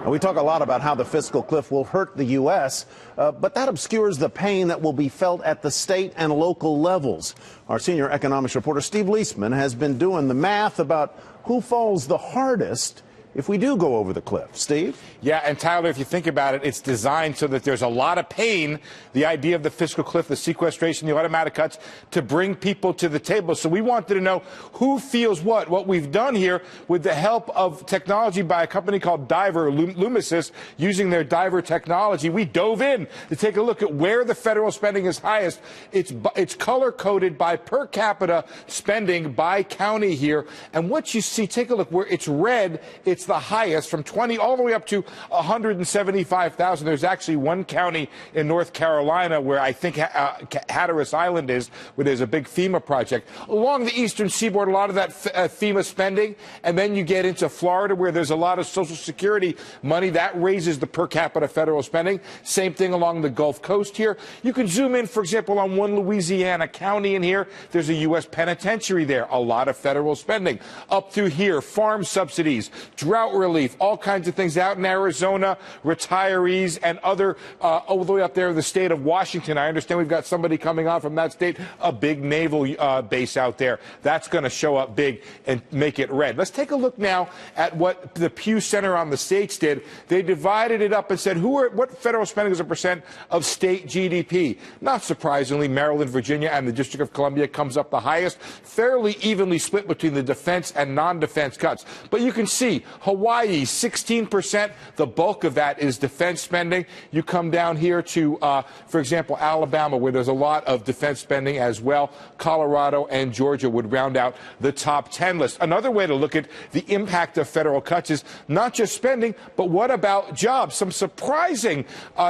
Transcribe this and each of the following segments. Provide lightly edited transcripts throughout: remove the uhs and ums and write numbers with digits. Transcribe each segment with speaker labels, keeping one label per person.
Speaker 1: And we talk a lot about how the fiscal cliff will hurt the U.S., but that obscures the pain that will be felt at the state and local levels. Our senior economics reporter, Steve Leisman, has been doing the math about who falls the hardest if we do go over the cliff. Steve?
Speaker 2: Yeah, and Tyler, if you think about it, it's designed so that there's a lot of pain, the idea of the fiscal cliff, the sequestration, the automatic cuts, to bring people to the table. So we wanted to know who feels what. What we've done here with the help of technology by a company called Diver, Lumisys, using their Diver technology, we dove in to take a look at where the federal spending is highest. It's color-coded by per capita spending by county here. And what you see, take a look, where it's red, it's the highest, from 20 all the way up to 175,000. There's actually one county in North Carolina where I think Hatteras Island is, where there's a big FEMA project. Along the eastern seaboard, a lot of that FEMA spending, and then you get into Florida where there's a lot of Social Security money. That raises the per capita federal spending. Same thing along the Gulf Coast here. You can zoom in, for example, on one Louisiana county in here. There's a U.S. penitentiary there. A lot of federal spending. Up through here, farm subsidies, drought relief, all kinds of things out in Arizona, retirees and other, all the way up there in the state of Washington. I understand we've got somebody coming on from that state, a big naval base out there. That's going to show up big and make it red. Let's take a look now at what the Pew Center on the States did. They divided it up and said, what federal spending is a percent of state GDP? Not surprisingly, Maryland, Virginia, and the District of Columbia comes up the highest, fairly evenly split between the defense and non-defense cuts. But you can see Hawaii, 16%. The bulk of that is defense spending. You come down here to, for example, Alabama, where there's a lot of defense spending as well. Colorado and Georgia would round out the top 10 list. Another way to look at the impact of federal cuts is not just spending, but what about jobs? Some surprising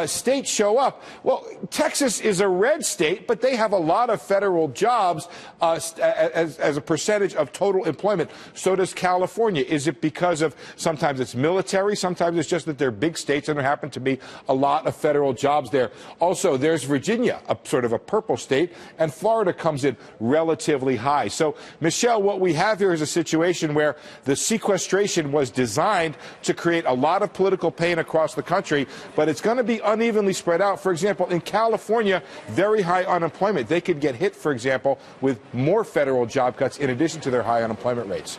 Speaker 2: states show up. Well, Texas is a red state, but they have a lot of federal jobs as a percentage of total employment. So does California. Is it because of sometimes it's military, sometimes it's just that they're big states and there happen to be a lot of federal jobs there. Also, there's Virginia, a sort of a purple state, and Florida comes in relatively high. So, Michelle, what we have here is a situation where the sequestration was designed to create a lot of political pain across the country, but it's going to be unevenly spread out. For example, in California, very high unemployment. They could get hit, for example, with more federal job cuts in addition to their high unemployment rates.